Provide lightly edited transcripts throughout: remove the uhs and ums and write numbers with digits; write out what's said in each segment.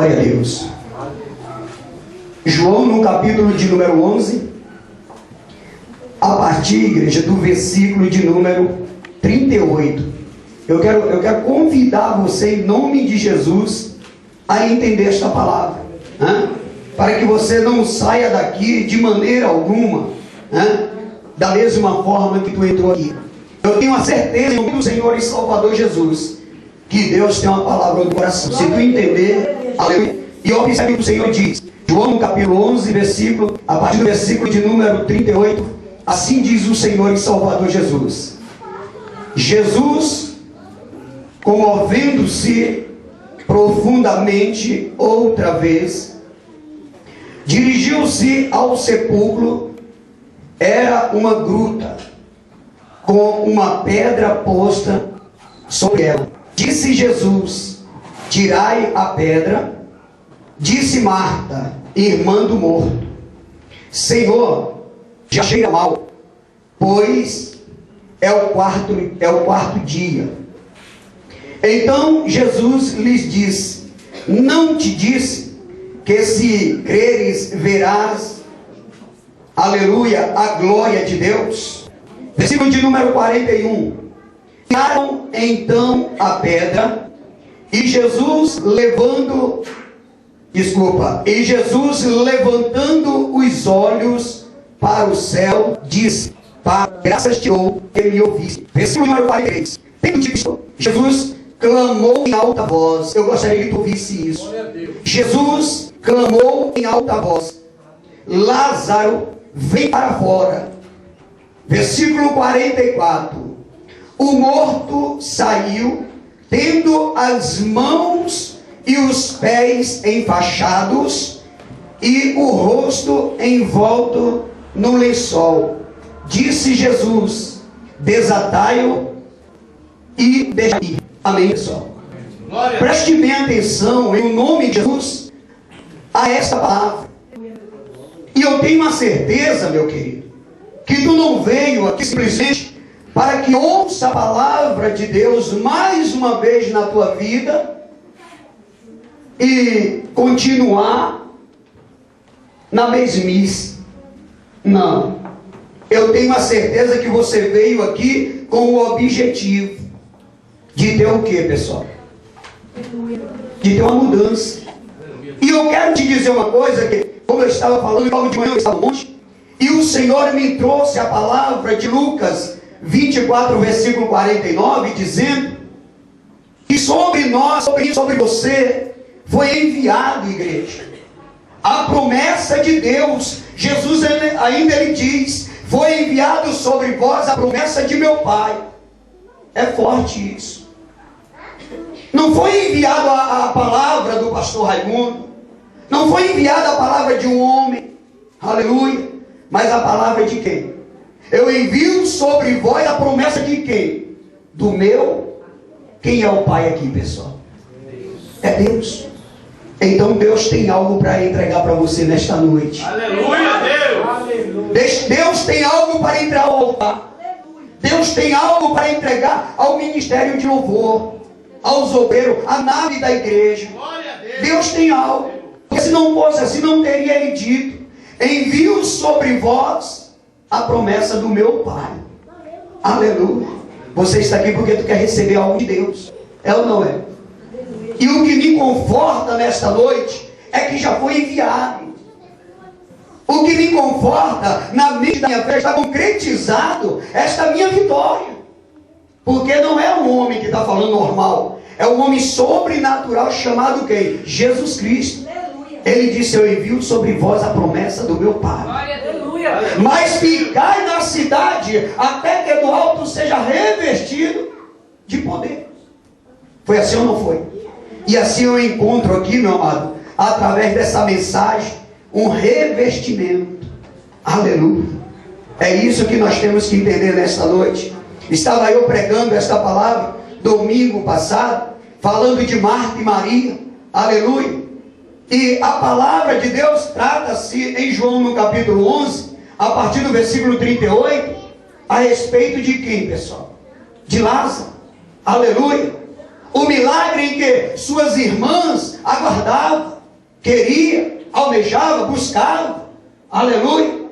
Glória a Deus. João, no capítulo de número 11, a partir, igreja, do versículo de número 38. Eu quero convidar você, em nome de Jesus, a entender esta palavra, para que você não saia daqui de maneira alguma, da mesma forma que tu entrou aqui. Eu tenho a certeza, em nome do Senhor e Salvador Jesus, que Deus tem uma palavra no coração. Se tu entender, aleluia. E observe o que o Senhor diz. João, no capítulo 11, a partir do versículo de número 38, assim diz o Senhor e Salvador Jesus. Jesus, comovendo-se profundamente outra vez, dirigiu-se ao sepulcro. Era uma gruta com uma pedra posta sobre ela. Disse Jesus: tirai a pedra. Disse Marta, irmã do morto: Senhor, já cheira mal, pois é o quarto dia. Então Jesus lhes disse: não te disse que se creres verás, aleluia, a glória de Deus? Versículo de número 41. Tiraram então a pedra, e Jesus levantando os olhos para o céu, disse: Pai, graças te dou que me ouviste. Versículo número 43. Tendo dito, Jesus clamou em alta voz. Eu gostaria que tu ouvisse isso. Jesus clamou em alta voz: Lázaro, vem para fora. Versículo 44. O morto saiu, tendo as mãos e os pés enfaixados e o rosto envolto no lençol. Disse Jesus: desatai-o e deixai ir. Amém, pessoal? Preste bem atenção, em nome de Jesus, a esta palavra. E eu tenho uma certeza, meu querido, que tu não veio aqui simplesmente para que ouça a palavra de Deus mais uma vez na tua vida e continuar na mesmice. Não. Eu tenho a certeza que você veio aqui com o objetivo de ter o que, pessoal? De ter uma mudança. E eu quero te dizer uma coisa, que como eu estava falando, logo de manhã eu estava no monte, e o Senhor me trouxe a palavra de Lucas 24, versículo 49, dizendo que sobre nós, sobre você, foi enviado, igreja, a promessa de Deus. Jesus ainda ele diz: foi enviado sobre vós a promessa de meu Pai. É forte isso. Não foi enviado a palavra do pastor Raimundo, não foi enviada a palavra de um homem, aleluia, mas a palavra de quem? Eu envio sobre vós a promessa de quem? Do meu. Quem é o Pai aqui, pessoal? É Deus. Então Deus tem algo para entregar para você nesta noite. Aleluia, Deus! Deus tem algo para entregar ao altar. Deus tem algo para entregar ao ministério de louvor, aos obreiros, à nave da igreja. Deus tem algo. Porque se não fosse assim, não teria ele dito: envio sobre vós a promessa do meu Pai. Aleluia. Você está aqui porque tu quer receber algo de Deus. É ou não é? E o que me conforta nesta noite é que já foi enviado. O que me conforta na mente da minha fé, está concretizado esta minha vitória. Porque não é um homem que está falando normal, é um homem sobrenatural chamado quem? Jesus Cristo. Ele disse: eu envio sobre vós a promessa do meu Pai. Mas ficai na cidade até que do alto seja revestido de poder. Foi assim ou não foi? E assim eu encontro aqui, meu amado, através dessa mensagem, um revestimento. Aleluia. É isso que nós temos que entender nesta noite. Estava eu pregando esta palavra domingo passado, falando de Marta e Maria. Aleluia. E a palavra de Deus trata-se em João no capítulo 11, a partir do versículo 38, a respeito de quem, pessoal? De Lázaro. Aleluia. O milagre em que suas irmãs aguardavam, queria, almejava, buscava. Aleluia.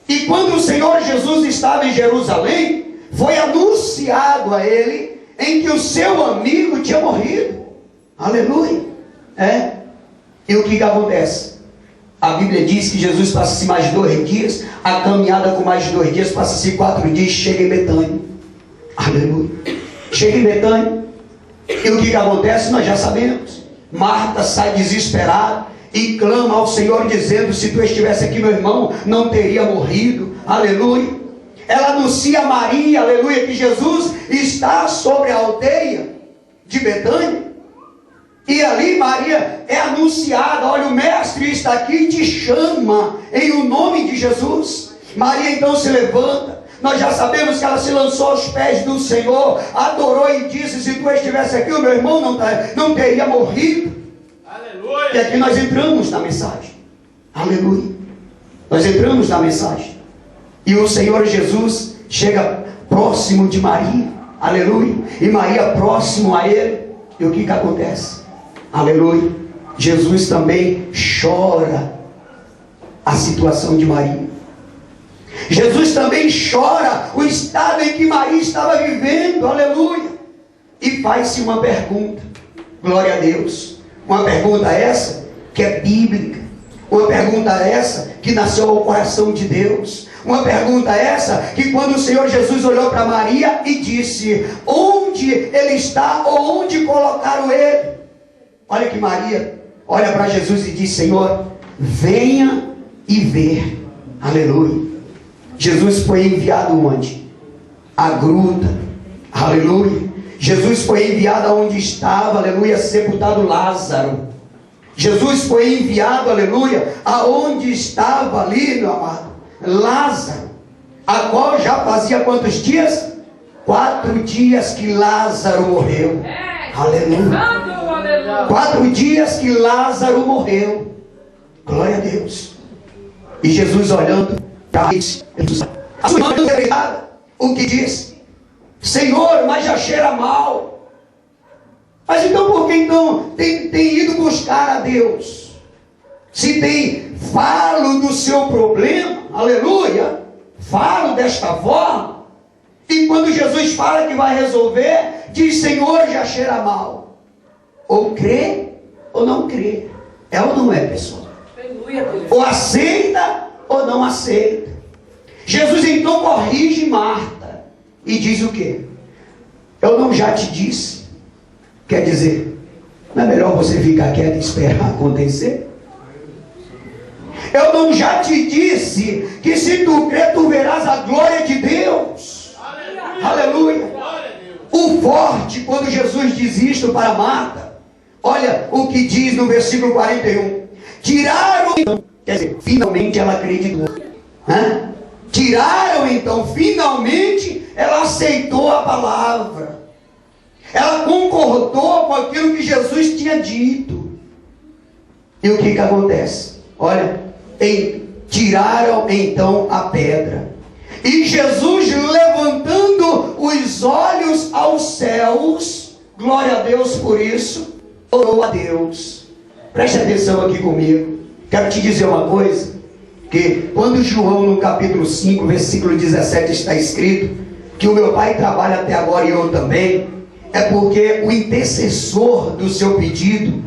E quando o Senhor Jesus estava em Jerusalém, foi anunciado a ele em que o seu amigo tinha morrido. Aleluia. E o que acontece? A Bíblia diz que Jesus passa-se mais 2 dias, a caminhada com mais 2 dias, passa-se 4 dias, chega em Betânia. Aleluia. Chega em Betânia. E o que acontece? Nós já sabemos. Marta sai desesperada e clama ao Senhor dizendo: se tu estivesse aqui, meu irmão, não teria morrido. Aleluia. Ela anuncia a Maria, aleluia, que Jesus está sobre a aldeia de Betânia. E ali Maria é anunciada: olha, o mestre está aqui e te chama em o nome de Jesus. Maria então se levanta. Nós já sabemos que ela se lançou aos pés do Senhor, adorou e disse: se tu estivesse aqui, o meu irmão não teria morrido. Aleluia. E aqui nós entramos na mensagem. Aleluia. Nós entramos na mensagem. E o Senhor Jesus chega próximo de Maria. Aleluia. E Maria próximo a ele. E o que acontece? Aleluia. Jesus também chora a situação de Maria. Jesus também chora o estado em que Maria estava vivendo. Aleluia. E faz-se uma pergunta. Glória a Deus. Uma pergunta essa que é bíblica. Uma pergunta essa que nasceu ao coração de Deus. Uma pergunta essa que quando o Senhor Jesus olhou para Maria e disse: onde ele está, ou onde colocaram ele? Olha que Maria olha para Jesus e diz: Senhor, venha e vê. Aleluia. Jesus foi enviado onde? A gruta. Aleluia. Jesus foi enviado aonde estava, aleluia, sepultado Lázaro. Jesus foi enviado, aleluia, aonde estava ali, meu amado, Lázaro, a qual já fazia quantos dias? 4 dias que Lázaro morreu. Aleluia. 4 dias que Lázaro morreu. Glória a Deus. E Jesus olhando para isso, a sua irmã endireitada, o que diz? Senhor, mas já cheira mal. Mas então por que então tem ido buscar a Deus? Se falo do seu problema, aleluia, falo desta forma, e quando Jesus fala que vai resolver, diz: Senhor, já cheira mal. Ou crê ou não crê. É ou não é, pessoal? Ou aceita ou não aceita. Jesus então corrige Marta e diz o quê? Eu não já te disse? Quer dizer, não é melhor você ficar quieto e esperar acontecer? Eu não já te disse que se tu crer, tu verás a glória de Deus? Aleluia. O forte, quando Jesus diz isto para Marta, olha o que diz no versículo 41. Tiraram então, quer dizer, finalmente ela acreditou. Tiraram então, finalmente ela aceitou a palavra. Ela concordou com aquilo que Jesus tinha dito. E o que acontece? Olha, tiraram então a pedra. E Jesus, levantando os olhos aos céus, glória a Deus por isso, orou a Deus. Preste atenção aqui comigo. Quero te dizer uma coisa, que quando João no capítulo 5, versículo 17 está escrito que o meu Pai trabalha até agora e eu também, é porque o intercessor do seu pedido,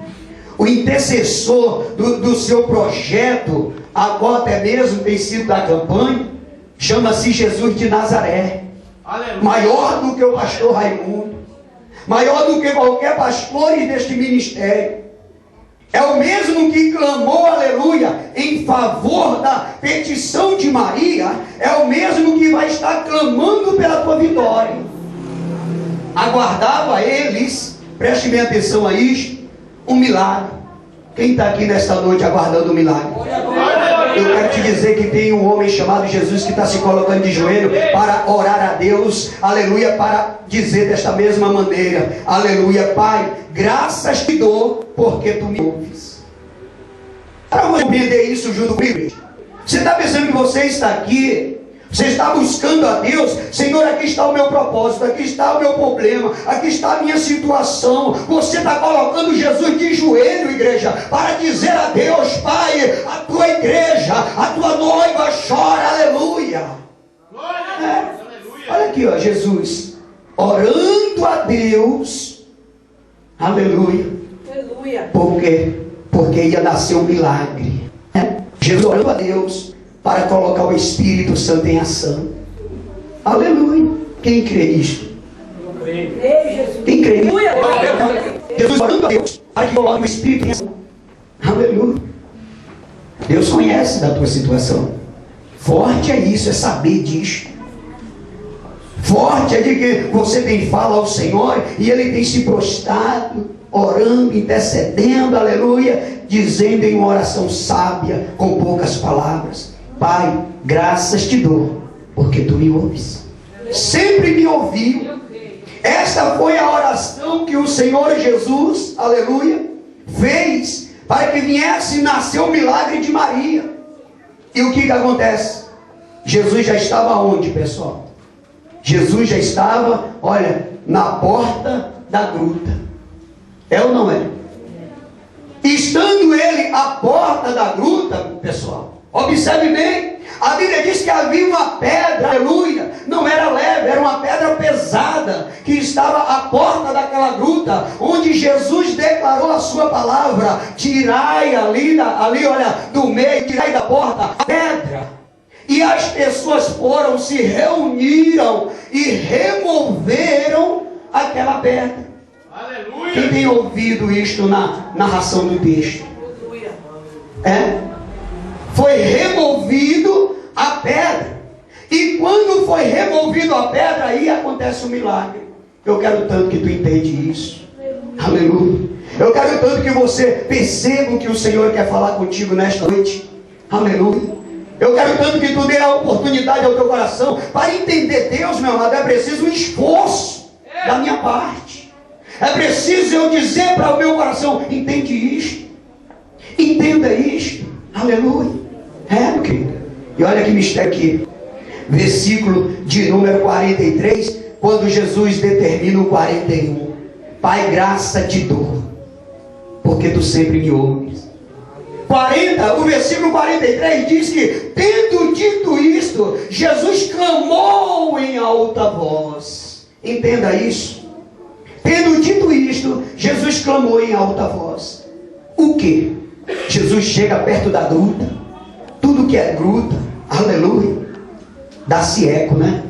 o intercessor do seu projeto, a qual até mesmo tem sido da campanha, chama-se Jesus de Nazaré. Aleluia. Maior do que o pastor Raimundo, maior do que qualquer pastor deste ministério. É o mesmo que clamou, aleluia, em favor da petição de Maria. É o mesmo que vai estar clamando pela tua vitória. Aguardava eles, preste bem atenção a isto, um milagre. Quem está aqui nesta noite aguardando um milagre? Eu quero te dizer que tem um homem chamado Jesus que está se colocando de joelho para orar a Deus, aleluia, para dizer desta mesma maneira: aleluia, Pai, graças te dou porque tu me ouves. Para você compreender isso junto comigo, você está pensando que você está aqui Você está buscando a Deus. Senhor, aqui está o meu propósito, aqui está o meu problema, aqui está a minha situação. Você está colocando Jesus de joelho, igreja, para dizer a Deus: Pai, a tua igreja, a tua noiva chora, aleluia. Olha aqui, ó, Jesus orando a Deus, aleluia. Por quê? Porque ia nascer um milagre. Jesus orando a Deus para colocar o Espírito Santo em ação. Aleluia. Quem crê nisto? Quem crê nisto? Jesus orando a Deus para que coloque o Espírito em ação. Aleluia. Deus conhece da tua situação. Forte é isso, é saber disto. Forte é de que você tem fala ao Senhor e Ele tem se prostrado, orando, intercedendo, aleluia, dizendo em uma oração sábia, com poucas palavras: Pai, graças te dou, porque tu me ouves. Sempre me ouviu. Esta foi a oração que o Senhor Jesus, aleluia, fez para que viesse nascer o milagre de Maria. E o que acontece? Jesus já estava onde, pessoal? Jesus já estava, olha, na porta da gruta. É ou não é? Estando ele à porta da gruta, pessoal, observe bem, a Bíblia diz que havia uma pedra, aleluia, não era leve, era uma pedra pesada, que estava à porta daquela gruta, onde Jesus declarou a sua palavra: tirai ali, olha, do meio, tirai da porta a pedra. E as pessoas foram, se reuniram e removeram aquela pedra. Aleluia. Quem tem ouvido isto na narração do texto? Foi removido a pedra. E quando foi removido a pedra, aí acontece um milagre. Eu quero tanto que tu entende isso. Aleluia. Eu quero tanto que você perceba o que o Senhor quer falar contigo nesta noite. Aleluia. Eu quero tanto que tu dê a oportunidade ao teu coração para entender Deus, meu amado. É preciso um esforço da minha parte. É preciso eu dizer para o meu coração: entende isto, entenda isto, aleluia. Meu querido. E olha que mistério aqui, versículo de número 43, quando Jesus determina o 41: Pai, graça te dou, porque tu sempre me ouves. O versículo 43 diz que, tendo dito isto, Jesus clamou em alta voz. Entenda isso. Tendo dito isto, Jesus clamou em alta voz. O que? Jesus chega perto da gruta. Tudo que é gruta, aleluia, dá-se eco, né?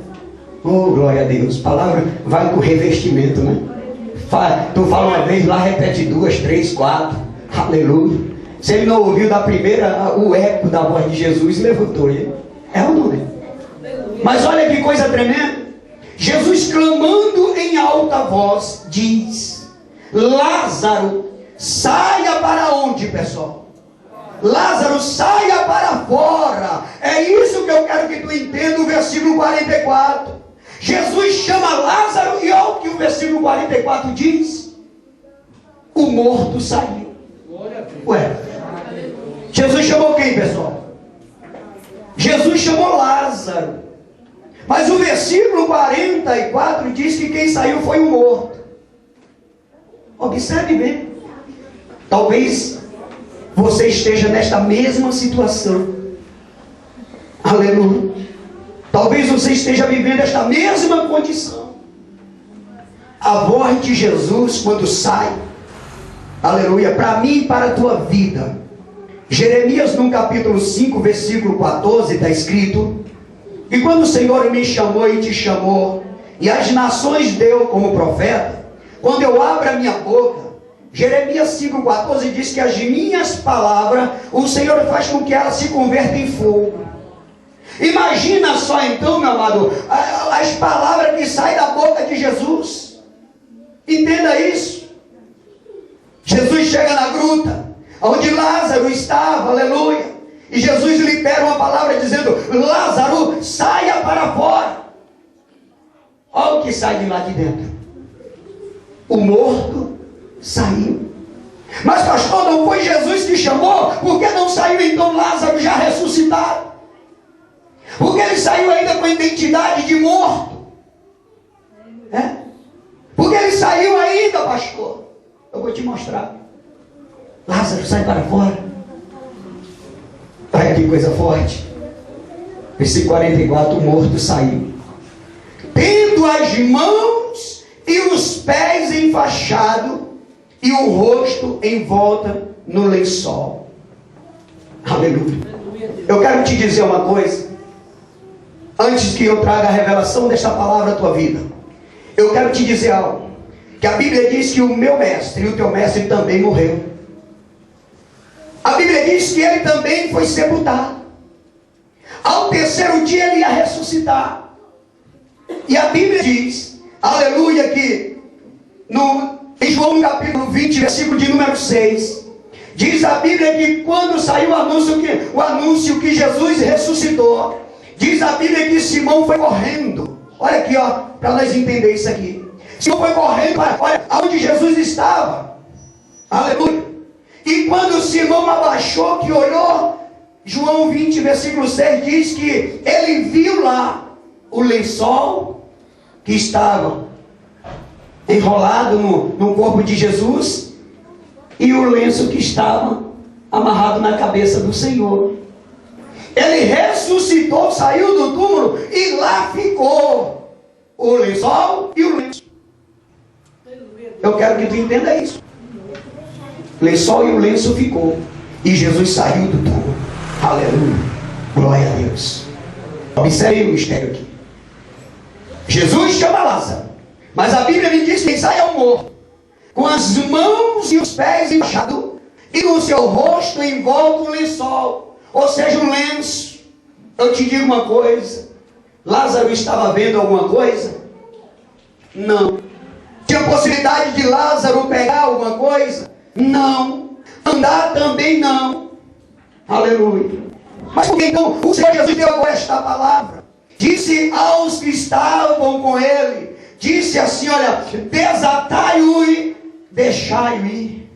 Oh, glória a Deus. A palavra vai com revestimento, né? Tu fala uma vez, lá repete 2, 3, 4. Aleluia. Se ele não ouviu da primeira, o eco da voz de Jesus, levantou ele. É ou não é? Mas olha que coisa tremenda. Jesus, clamando em alta voz, diz: Lázaro, saia para onde, pessoal? Lázaro, saia para fora. É isso que eu quero que tu entenda, o versículo 44. Jesus chama Lázaro e olha o que o versículo 44 diz: o morto saiu. Ué, Jesus chamou quem, pessoal? Jesus chamou Lázaro. Mas o versículo 44 diz que quem saiu foi o morto. Observe bem. Talvez você esteja nesta mesma situação. Aleluia. Talvez você esteja vivendo esta mesma condição. A voz de Jesus, quando sai, aleluia, para mim e para a tua vida. Jeremias, no capítulo 5, versículo 14, está escrito: e quando o Senhor me chamou e te chamou, e as nações deu como profeta, quando eu abro a minha boca, Jeremias 5,14 diz que as minhas palavras, o Senhor faz com que elas se convertam em fogo. Imagina só então, meu amado, as palavras que saem da boca de Jesus. Entenda isso. Jesus chega na gruta, onde Lázaro estava, aleluia. E Jesus libera uma palavra dizendo: Lázaro, saia para fora. Olha o que sai de lá de dentro. O morto saiu. Mas pastor, não foi Jesus que chamou? Por que não saiu então Lázaro já ressuscitado? Porque ele saiu ainda com a identidade de morto. Porque ele saiu ainda, pastor. Eu vou te mostrar. Lázaro, sai para fora. Olha que coisa forte. Versículo 44, o morto saiu, tendo as mãos e os pés enfaixados e o rosto envolta no lençol. Aleluia. Eu quero te dizer uma coisa, antes que eu traga a revelação desta palavra à tua vida. Eu quero te dizer algo, que a Bíblia diz que o meu mestre e o teu mestre também morreu. A Bíblia diz que ele também foi sepultado. Ao terceiro dia ele ia ressuscitar. E a Bíblia diz, aleluia, que em João capítulo 20, versículo de número 6, diz a Bíblia que quando saiu o anúncio que Jesus ressuscitou, diz a Bíblia que Simão foi correndo. Olha aqui, ó, para nós entender isso aqui. Simão foi correndo, olha, aonde Jesus estava. Aleluia. E quando Simão abaixou, que olhou, João 20, versículo 6 diz que ele viu lá o lençol que estava enrolado no corpo de Jesus e o lenço que estava amarrado na cabeça do Senhor. Ele ressuscitou, saiu do túmulo e lá ficou o lençol e o lenço. Eu quero que tu entenda isso. O lençol e o lenço ficou e Jesus saiu do túmulo. Aleluia, glória a Deus. Observe o mistério aqui. Jesus chama Lázaro, mas a Bíblia me diz que ele sai ao morto, com as mãos e os pés enfaixados e o seu rosto envolto no lençol, ou seja, um lenço. Eu te digo uma coisa, Lázaro estava vendo alguma coisa? Não. Tinha possibilidade de Lázaro pegar alguma coisa? Não. Andar também não. Aleluia. Mas por que então o Senhor Jesus deu esta palavra? Disse aos que estavam com ele, disse assim, olha, desatai-o e deixai-o ir.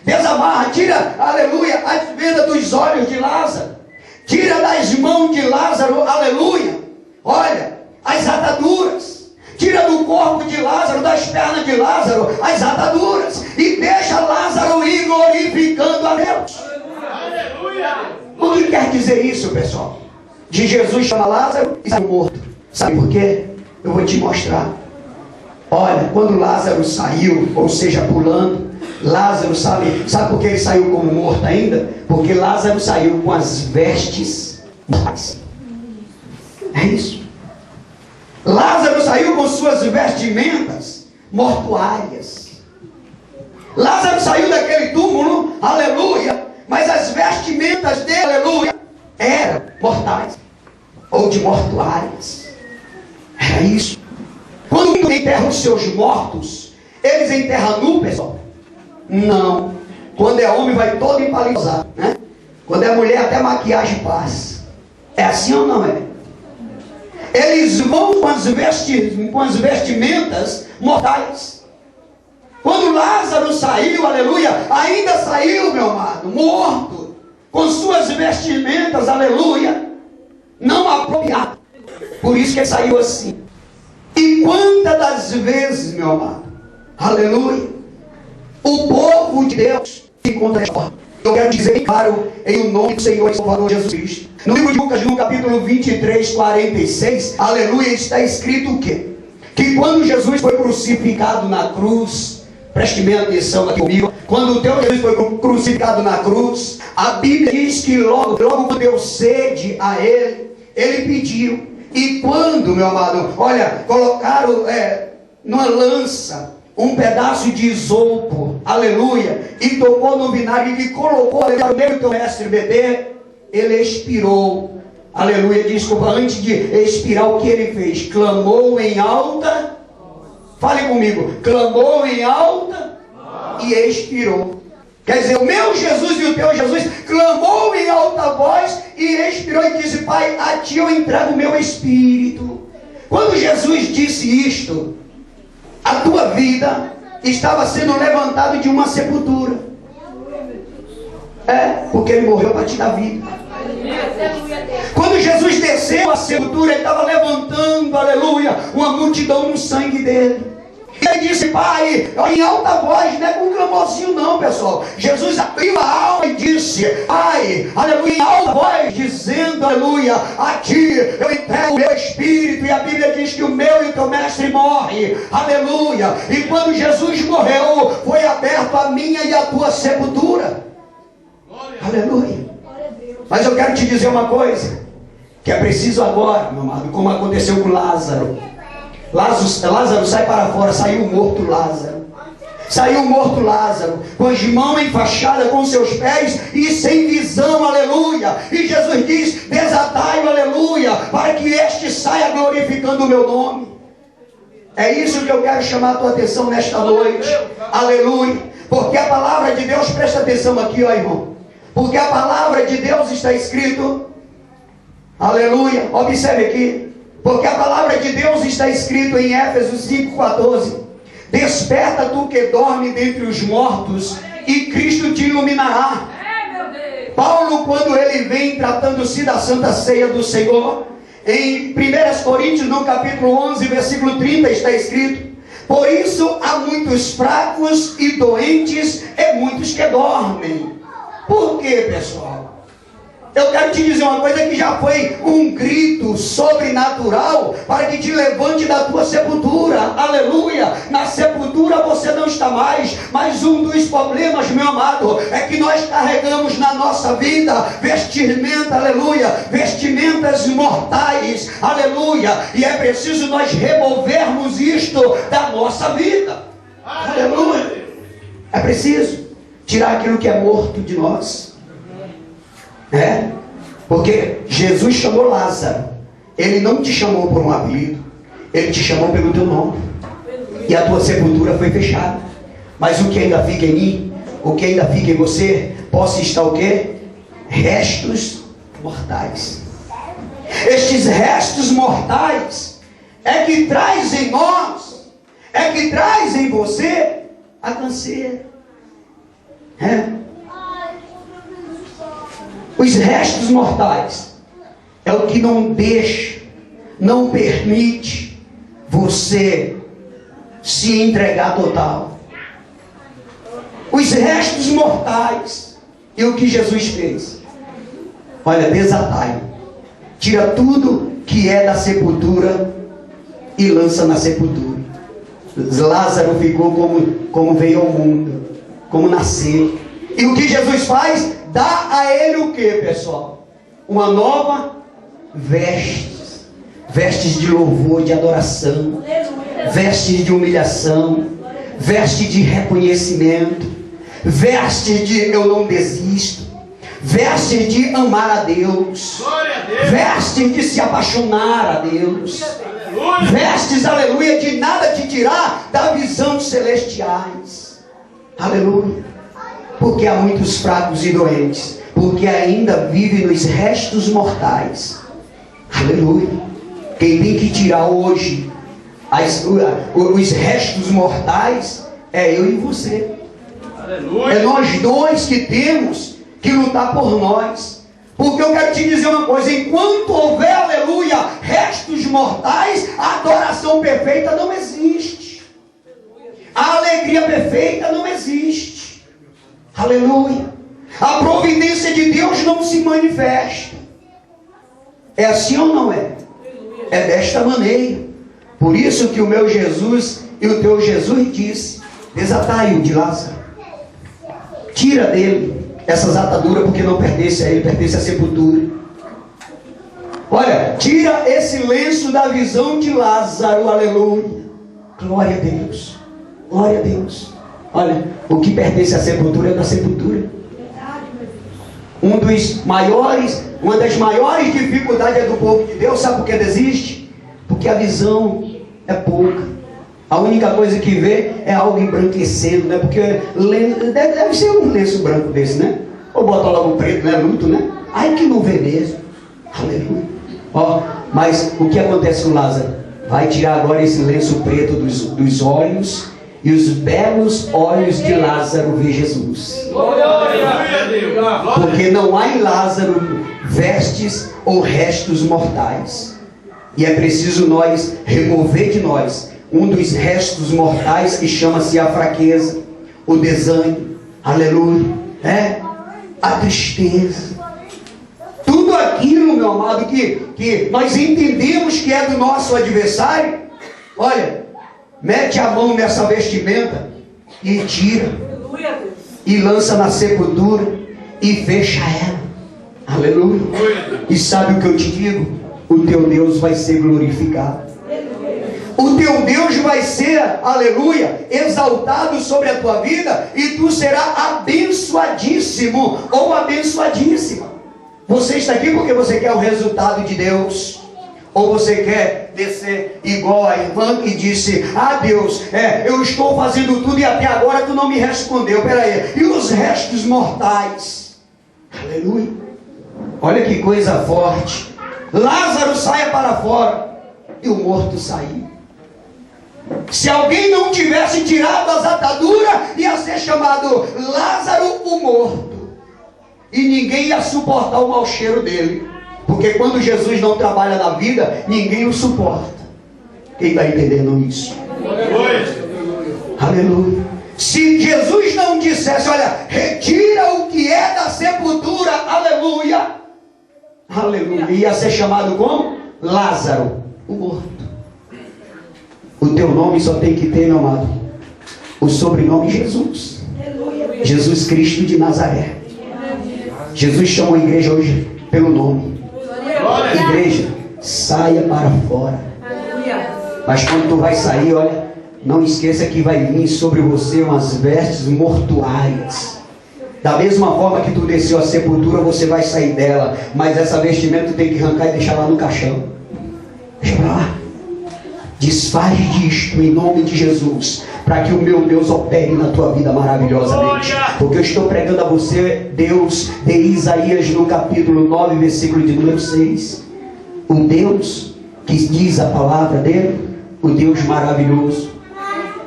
Desamarra, tira, aleluia, as vendas dos olhos de Lázaro, tira das mãos de Lázaro, aleluia, olha, as ataduras, tira do corpo de Lázaro, das pernas de Lázaro, as ataduras, e deixa Lázaro ir glorificando a Deus. O que quer dizer isso, pessoal? De Jesus chama Lázaro e saiu morto. Sabe por quê? Eu vou te mostrar. Olha, quando Lázaro saiu, ou seja, pulando, Lázaro sabe por que ele saiu como morto ainda? Porque Lázaro saiu com as vestes mortais. É isso. Lázaro saiu com suas vestimentas mortuárias. Lázaro saiu daquele túmulo, aleluia, mas as vestimentas dele, aleluia, eram mortais, ou de mortuárias. Era isso. Quando enterram os seus mortos, eles enterram nu, pessoal? Não. Quando é homem, vai todo empalizado, né? Quando é mulher, até maquiagem passa. É assim ou não é? Eles vão com as vestimentas mortais. Quando Lázaro saiu, aleluia, ainda saiu, meu amado, morto, com suas vestimentas, aleluia, não apropriadas. Por isso que ele saiu assim. E quantas das vezes, meu amado, aleluia, o povo de Deus se encontra esta forma. Eu quero dizer claro, em o nome do Senhor e Salvador Jesus Cristo. No livro de Lucas, no capítulo 23, 46, aleluia, está escrito o quê? Que quando Jesus foi crucificado na cruz, preste bem atenção aqui comigo, quando o teu Jesus foi crucificado na cruz, a Bíblia diz que logo quando deu sede a ele, ele pediu. E quando, meu amado, olha, colocaram numa lança um pedaço de isopo, aleluia, e tocou no vinagre e colocou no meio do teu mestre beber, ele expirou, aleluia, desculpa, antes de expirar, o que ele fez? Clamou em alta, fale comigo, clamou em alta e expirou. Quer dizer, o meu Jesus e o teu Jesus clamou em alta voz e expirou e disse: Pai, a ti eu entrego o meu espírito. Quando Jesus disse isto, a tua vida estava sendo levantado de uma sepultura. Porque ele morreu para te dar vida. Quando Jesus desceu a sepultura, ele estava levantando, aleluia, uma multidão no sangue dele. E ele disse: Pai, em alta voz, não é com um clamorzinho não, pessoal. Jesus abriu a alma e disse: Pai, aleluia, em alta voz, dizendo, aleluia, a ti eu entrego o meu espírito. E a Bíblia diz que o meu e o teu mestre morre, aleluia. E quando Jesus morreu, foi aberto a minha e a tua sepultura, aleluia. Mas eu quero te dizer uma coisa, que é preciso agora, meu amado, como aconteceu com Lázaro. Lázaro sai para fora, saiu morto Lázaro. Saiu morto Lázaro, com as mãos enfaixadas, com seus pés e sem visão, aleluia. E Jesus diz: desatai-o, aleluia, para que este saia glorificando o meu nome. É isso que eu quero chamar a tua atenção nesta noite, aleluia. Porque a palavra de Deus, presta atenção aqui, ó irmão. Porque a palavra de Deus está escrito, aleluia, observe aqui. Porque a palavra de Deus está escrito em Éfesos 5,14: desperta tu que dorme dentre os mortos, e Cristo te iluminará. Paulo, quando ele vem tratando-se da Santa Ceia do Senhor, em 1 Coríntios, no capítulo 11, versículo 30, está escrito: por isso há muitos fracos e doentes, e muitos que dormem. Por quê, pessoal? Eu quero te dizer uma coisa que já foi um grito sobrenatural para que te levante da tua sepultura, aleluia. Na sepultura você não está mais, mas um dos problemas, meu amado, é que nós carregamos na nossa vida vestimenta, aleluia, vestimentas mortais, aleluia, e é preciso nós removermos isto da nossa vida, aleluia. É preciso tirar aquilo que é morto de nós. Porque Jesus chamou Lázaro. Ele não te chamou por um apelido, ele te chamou pelo teu nome. E a tua sepultura foi fechada. Mas o que ainda fica em mim, o que ainda fica em você, possa estar o quê? Restos mortais. Estes restos mortais é que traz em nós, é que traz em você a canseira. Os restos mortais é o que não deixa, não permite você se entregar total. Os restos mortais é o que Jesus fez. Olha, desatai, tira tudo que é da sepultura e lança na sepultura. Lázaro ficou como veio ao mundo, como nasceu. E o que Jesus faz? Dá a ele o que, pessoal? Uma nova vestes. Vestes de louvor, de adoração. Vestes de humilhação. Vestes de reconhecimento. Vestes de eu não desisto. Vestes de amar a Deus. Vestes de se apaixonar a Deus. Vestes, aleluia, de nada te tirar da visão dos celestiais. Aleluia. Porque há muitos fracos e doentes, porque ainda vivem nos restos mortais. Aleluia. Quem tem que tirar hoje os restos mortais é eu e você. Aleluia. É nós dois que temos que lutar por nós. Porque eu quero te dizer uma coisa: enquanto houver, aleluia, restos mortais, a adoração perfeita não existe. A alegria perfeita não existe. Aleluia. A providência de Deus não se manifesta. É assim ou não é? É desta maneira. Por isso que o meu Jesus e o teu Jesus disse: desatai-o de Lázaro. Tira dele essas ataduras, porque não pertence a ele, pertence à sepultura. Olha, tira esse lenço da visão de Lázaro, aleluia. Glória a Deus. Glória a Deus. Olha, o que pertence à sepultura é da sepultura. Uma das maiores dificuldades é do povo de Deus. Sabe por que desiste? Porque a visão é pouca. A única coisa que vê é algo embranquecendo, né? Porque deve ser um lenço branco desse, né? Ou bota logo preto, né? Luto, né? Ai que não vê mesmo. Aleluia. Ó, mas o que acontece com Lázaro? Vai tirar agora esse lenço preto dos olhos, e os belos olhos de Lázaro vê Jesus. Deus. Porque não há em Lázaro vestes ou restos mortais. E é preciso nós remover de nós um dos restos mortais que chama-se a fraqueza, o desânimo, aleluia, a tristeza. Tudo aquilo, meu amado, que nós entendemos que é do nosso adversário. Olha, mete a mão nessa vestimenta e tira. E lança na sepultura e fecha ela. Aleluia. E sabe o que eu te digo? O teu Deus vai ser glorificado. O teu Deus vai ser, aleluia, exaltado sobre a tua vida. E tu serás abençoadíssimo ou abençoadíssima. Você está aqui porque você quer o resultado de Deus? Ou você quer descer igual a irmã que disse: ah, Deus, eu estou fazendo tudo e até agora tu não me respondeu. Peraí, e os restos mortais? Aleluia. Olha que coisa forte. Lázaro saia para fora e o morto saiu. Se alguém não tivesse tirado as ataduras, ia ser chamado Lázaro o morto. E ninguém ia suportar o mau cheiro dele. Porque quando Jesus não trabalha na vida, ninguém o suporta. Quem está entendendo isso? Aleluia. Se Jesus não dissesse: olha, retira o que é da sepultura, aleluia, aleluia, ia ser chamado como? Lázaro, o morto. O teu nome só tem que ter, meu amado, o sobrenome Jesus. Jesus Cristo de Nazaré. Jesus chamou a igreja hoje pelo nome. Igreja, saia para fora. Mas quando tu vai sair, olha, não esqueça que vai vir sobre você umas vestes mortuárias. Da mesma forma que tu desceu a sepultura, você vai sair dela. Mas essa vestimenta tu tem que arrancar e deixar lá no caixão. Deixa pra lá. Desfaz disto em nome de Jesus, para que o meu Deus opere na tua vida maravilhosamente. Porque eu estou pregando a você Deus de Isaías no capítulo 9, versículo de número 6. O Deus que diz a palavra dele, o Deus maravilhoso,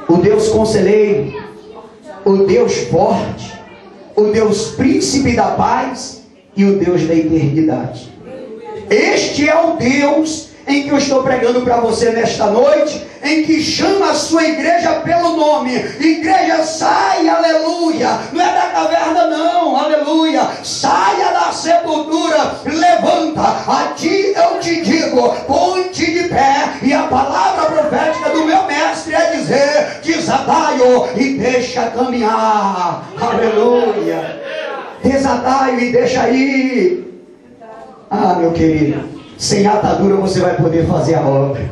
o Deus conselheiro, o Deus forte, o Deus príncipe da paz e o Deus da eternidade. Este é o Deus em que eu estou pregando para você nesta noite, em que chama a sua igreja pelo nome. Igreja, sai, aleluia. Não é da caverna não, aleluia. Saia da sepultura, levanta. A ti eu te digo, põe-te de pé. E a palavra profética do meu mestre é dizer: desatai-o e deixa caminhar. Aleluia. Desatai-o e deixa ir. Ah, meu querido, sem atadura você vai poder fazer a obra,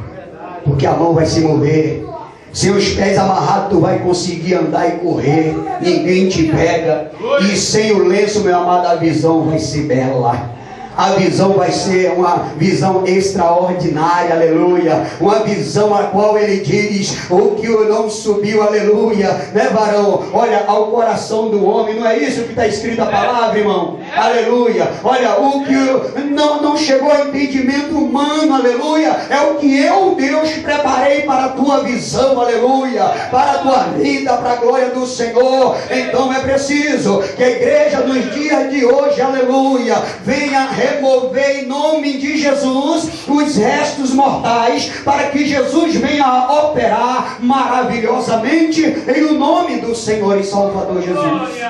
porque a mão vai se mover. Sem os pés amarrados tu vai conseguir andar e correr, ninguém te pega. E sem o lenço, meu amado, a visão vai ser bela. A visão vai ser uma visão extraordinária, aleluia. Uma visão a qual ele diz: o que não subiu, aleluia, né, varão? Olha, ao coração do homem, não é isso que está escrito a palavra, irmão? Aleluia. Olha, o que não chegou ao entendimento humano, aleluia, é o que eu, Deus, preparei para a tua visão, aleluia, para a tua vida, para a glória do Senhor. Então é preciso que a igreja nos dias de hoje, aleluia, venha remover em nome de Jesus os restos mortais, para que Jesus venha operar maravilhosamente em o nome do Senhor e Salvador Jesus.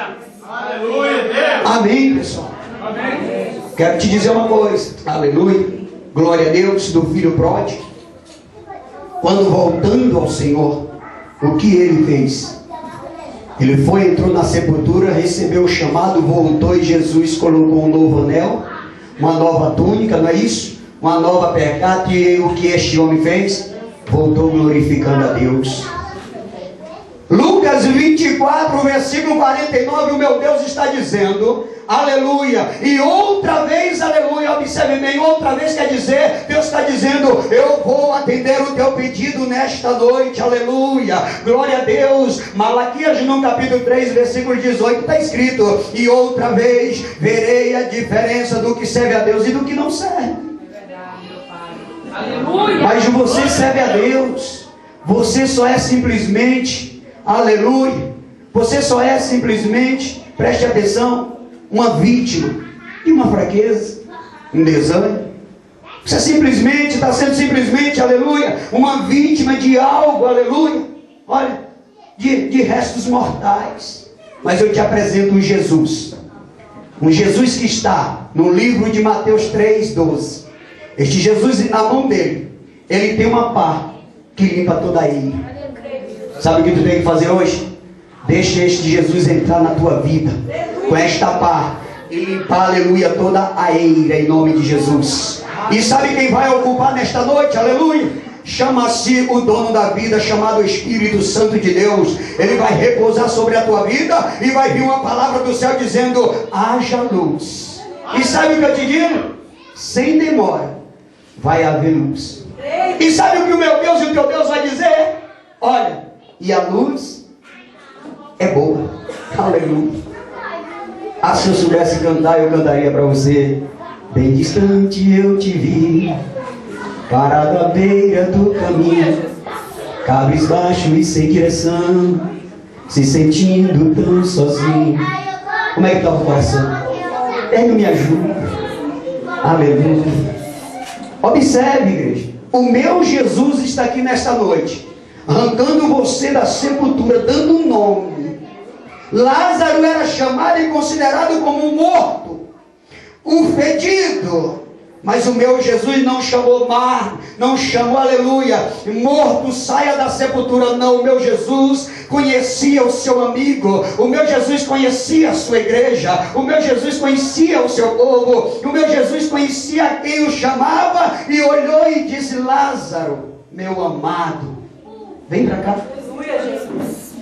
Aleluia. Amém, pessoal. Amém. Quero te dizer uma coisa, aleluia, glória a Deus, do filho pródigo, quando voltando ao Senhor, o que ele fez? Ele foi, entrou na sepultura, recebeu o chamado, voltou e Jesus colocou um novo anel, uma nova túnica, não é isso? Uma nova percata. E o que este homem fez? Voltou glorificando a Deus. Lucas 24, versículo 49, o meu Deus está dizendo, aleluia, e outra vez, aleluia, observe bem, outra vez quer dizer, Deus está dizendo: eu vou atender o teu pedido nesta noite, aleluia, glória a Deus. Malaquias no capítulo 3, versículo 18, está escrito: e outra vez verei a diferença do que serve a Deus e do que não serve. Aleluia. Mas você serve a Deus, você só é simplesmente, aleluia, você só é simplesmente, preste atenção, uma vítima de uma fraqueza, um desânimo. Você simplesmente está sendo aleluia, uma vítima de algo, aleluia. Olha, de restos mortais. Mas eu te apresento um Jesus que está no livro de Mateus 3:12. Este Jesus, na mão dele, ele tem uma pá que limpa toda a ira. Sabe o que tu tem que fazer hoje? Deixa este Jesus entrar na tua vida com esta pá e limpar, aleluia, toda a ira em nome de Jesus. E sabe quem vai ocupar nesta noite, aleluia? Chama-se o dono da vida, chamado Espírito Santo de Deus. Ele vai repousar sobre a tua vida e vai vir uma palavra do céu dizendo: haja luz. E sabe o que eu te digo? Sem demora vai haver luz. E sabe o que o meu Deus e o teu Deus vai dizer? Olha, e a luz é boa. Aleluia. Ah, se eu soubesse cantar, eu cantaria para você: bem distante eu te vi, parado à beira do caminho, cabisbaixo e sem direção, se sentindo tão sozinho. Como é que está o coração? Ele me ajuda. Aleluia. Observe, igreja, o meu Jesus está aqui nesta noite, arrancando você da sepultura, dando um nome. Lázaro era chamado e considerado como um morto, um fedido. Mas o meu Jesus não chamou mar, não chamou, aleluia, morto, saia da sepultura. Não, o meu Jesus conhecia o seu amigo, o meu Jesus conhecia a sua igreja, o meu Jesus conhecia o seu povo, o meu Jesus conhecia quem o chamava e olhou e disse: Lázaro, meu amado, vem para cá,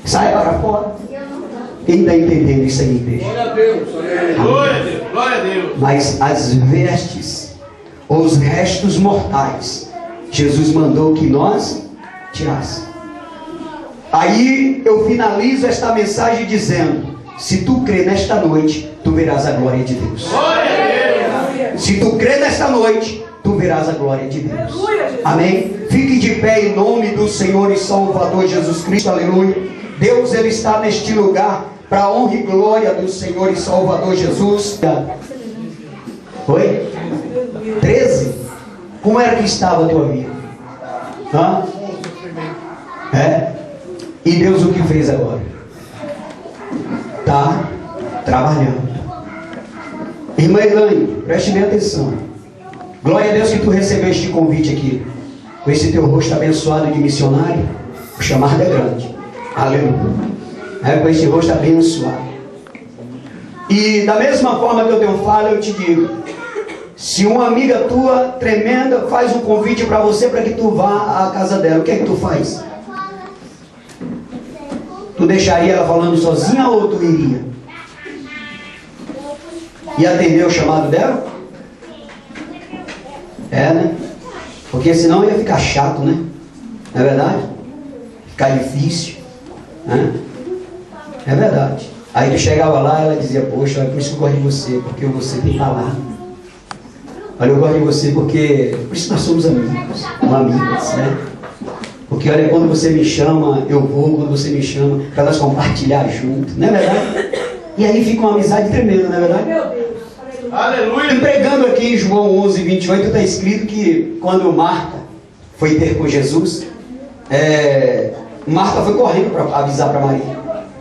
sai para fora. Quem está entendendo isso aí, igreja? Glória a Deus, glória a Deus, glória a Deus. Mas as vestes, os restos mortais, Jesus mandou que nós tirássemos. Aí eu finalizo esta mensagem dizendo: se tu crê nesta noite, tu verás a glória de Deus. Glória a Deus. Se tu crê nesta noite, tu verás a glória de Deus. Amém? Fique de pé em nome do Senhor e Salvador Jesus Cristo. Aleluia. Deus, Ele está neste lugar para a honra e glória do Senhor e Salvador Jesus. Oi? 13? Como era que estava a tua vida? Hã? É? E Deus o que fez agora? Está trabalhando. Irmã Elaine, preste bem atenção. Glória a Deus que tu recebeu este convite aqui, com esse teu rosto abençoado de missionário. O chamado é grande. Aleluia. Com esse rosto abençoado. E da mesma forma que eu tenho fala, eu te digo: se uma amiga tua tremenda faz um convite para você para que tu vá à casa dela, o que é que tu faz? Tu deixaria ela falando sozinha ou tu iria? E atender o chamado dela? É, né? Porque senão ia ficar chato, né? Não é verdade? Ficar difícil, né? É verdade. Aí tu chegava lá, ela dizia: poxa, é por isso que eu gosto de você, porque você tem palavra. Olha, eu gosto de você porque... por isso nós somos amigos, ou amigas, né? Porque olha, quando você me chama, eu vou, quando você me chama, para nós compartilhar junto, não é verdade? E aí fica uma amizade tremenda, não é verdade? Meu Deus. Aleluia. E pregando aqui em João 11:28, está escrito que quando Marta foi ter com Jesus, Marta foi correndo para avisar para Maria.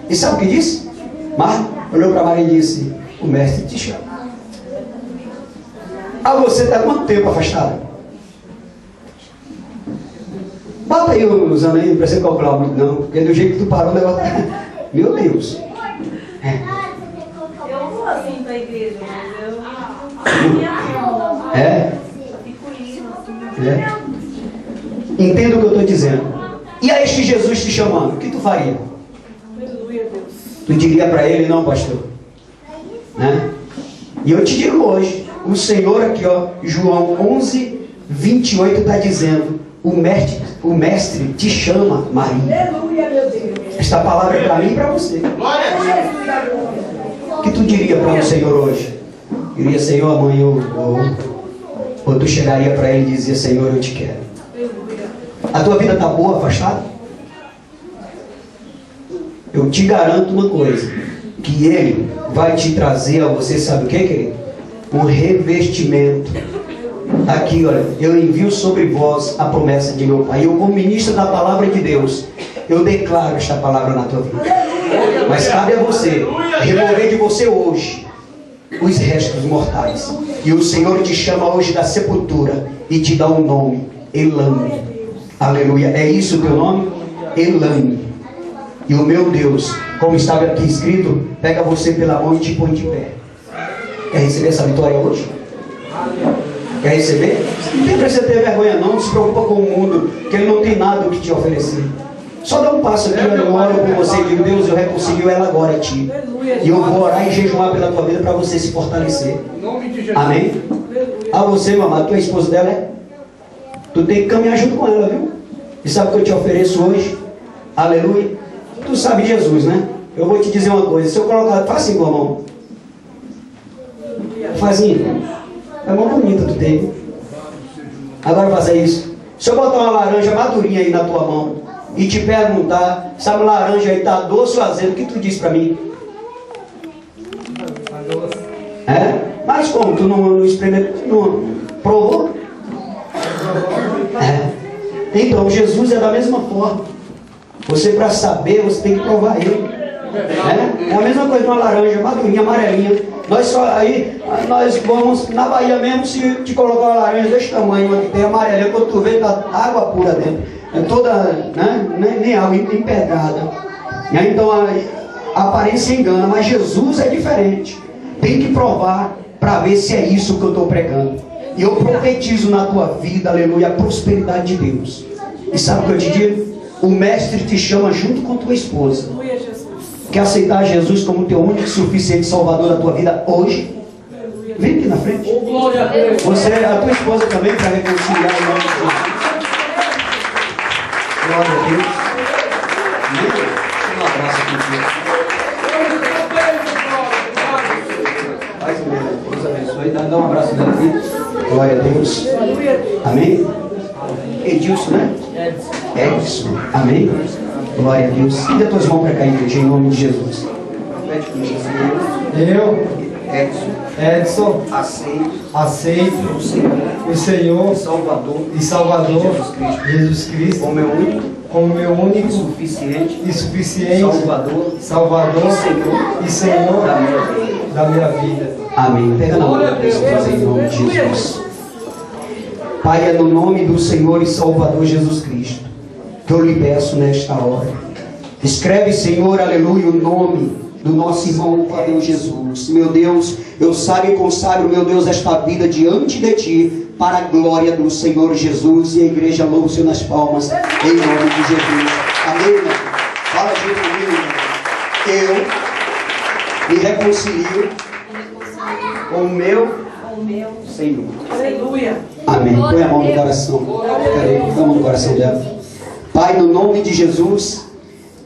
E sabe o que disse? Marta olhou para Maria e disse: o mestre te chama. Ah, você está quanto tempo afastado? Bota aí os anos aí, não precisa calcular muito não, porque do jeito que tu parou o negócio... Meu Deus. Eu vou assim para a igreja, mas eu... Entenda o que eu estou dizendo. E a este Jesus te chamando, o que tu faria? Aleluia, Deus. Tu diria para ele: não, pastor, né? E eu te digo hoje, o Senhor aqui, ó, João 11:28 está dizendo: o mestre te chama, Maria. Aleluia, meu Deus. Esta palavra é para mim e para você. Glória a Deus. O que tu diria para o Senhor hoje? Diria: Senhor, amanhã ou tu chegaria para ele e dizia: Senhor, eu te quero. A tua vida está boa, afastada? Eu te garanto uma coisa: que Ele vai te trazer a você, sabe o que, querido? Um revestimento. Aqui, olha, eu envio sobre vós a promessa de meu Pai. Eu, como ministro da palavra de Deus, eu declaro esta palavra na tua vida. Mas cabe a você remover de você hoje os restos mortais. E o Senhor te chama hoje da sepultura e te dá um nome, Elame. Aleluia. É isso o teu nome? Elame. E o meu Deus, como estava aqui escrito, pega você pela mão e te põe de pé. Quer receber essa vitória hoje? Quer receber? Não tem para você ter vergonha não, não se preocupa com o mundo, que ele não tem nada o que te oferecer. Só dá um passo aqui, eu oro por você e digo, Deus, eu reconcilio ela agora a ti. E eu vou orar e jejuar pela tua vida para você se fortalecer. Amém? A você, meu amado, tu é a esposa dela, é? Tu tem que caminhar junto com ela, viu? E sabe o que eu te ofereço hoje? Aleluia. Tu sabe Jesus, né? Eu vou te dizer uma coisa, se eu colocar, faz assim com a mão. Fazinho. É uma bonita tu tem. Agora faça isso. Se eu botar uma laranja madurinha aí na tua mão e te perguntar, sabe, laranja aí tá doce ou azedo, o que tu diz pra mim? É? Mas como? Tu não experimentou? Não provou? É. Então, Jesus é da mesma forma. Você, para saber, você tem que provar ele. É a mesma coisa de uma laranja madurinha, amarelinha. Nós vamos na Bahia mesmo, se te colocar uma laranja desse tamanho, que tem amarelinha, quando tu vê, tá água pura dentro. É toda, né? Nem água empedrada. Então a aparência engana, mas Jesus é diferente. Tem que provar para ver se é isso que eu estou pregando. E eu profetizo na tua vida, aleluia, a prosperidade de Deus. E sabe o que eu te digo? O mestre te chama junto com tua esposa. Quer aceitar Jesus como teu único e suficiente Salvador da tua vida hoje? Vem aqui na frente. Você, a tua esposa também, para reconciliar o nome de Jesus. Glória a Deus. Um abraço aqui. Faz mesmo. Deus abençoe. Dá um abraço nela aqui. Glória a Deus. Amém? Edilson, né? Edson. Amém? Glória a Deus. E dê tuas mãos para cá, igreja, em nome de Jesus. Eu, Edson, aceito o Senhor e Salvador Jesus Cristo como meu único e suficiente Salvador e Senhor da minha vida. Amém. Pega na mão da pessoa em nome de Jesus. Pai, é no nome do Senhor e Salvador Jesus Cristo que eu lhe peço nesta hora. Escreve, Senhor, aleluia, o nome do nosso irmão Deus Jesus. Meu Deus, eu sabe e consagro, meu Deus, esta vida diante de Ti, para a glória do Senhor Jesus. E a igreja louva o Senhor nas palmas, em nome de Jesus. Amém, irmão? Fala junto comigo. Eu me reconcilio com o meu Senhor. Aleluia. Amém. Põe a mão no coração. Cadê? Põe a mão no coração dela. Pai, no nome de Jesus,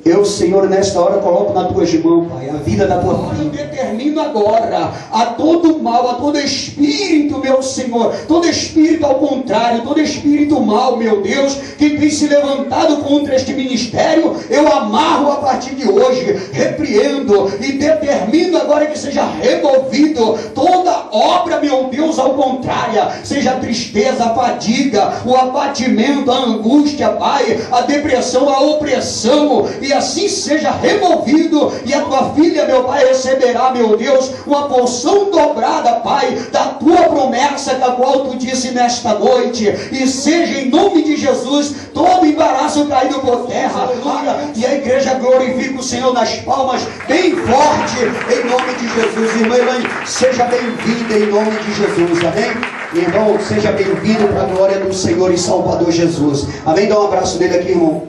eu, Senhor, nesta hora coloco na tuas mãos, Pai, a vida da tua filha. Eu determino agora a todo mal, a todo espírito, meu Senhor, todo espírito ao contrário, todo espírito mal, meu Deus, que tem se levantado contra este ministério, eu amarro a partir de hoje, repreendo e determino agora que seja removido toda obra, meu Deus, ao contrário, seja a tristeza, a fadiga, o abatimento, a angústia, Pai, a depressão, a opressão, e assim seja removido, e a tua filha, meu Pai, receberá, meu Deus, uma porção dobrada, Pai, da tua promessa, da qual tu disse nesta noite, e seja em nome de Jesus, todo embaraço caído por terra, aleluia, e a igreja glorifica o Senhor nas palmas, bem forte, em nome de Jesus. Irmã Elaine, seja bem-vinda em nome de Jesus, amém? Irmão, seja bem-vindo para a glória do Senhor e Salvador Jesus, amém? Dá um abraço dele aqui, irmão.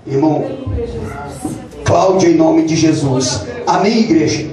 Irmão Cláudio, em nome de Jesus. Amém, igreja?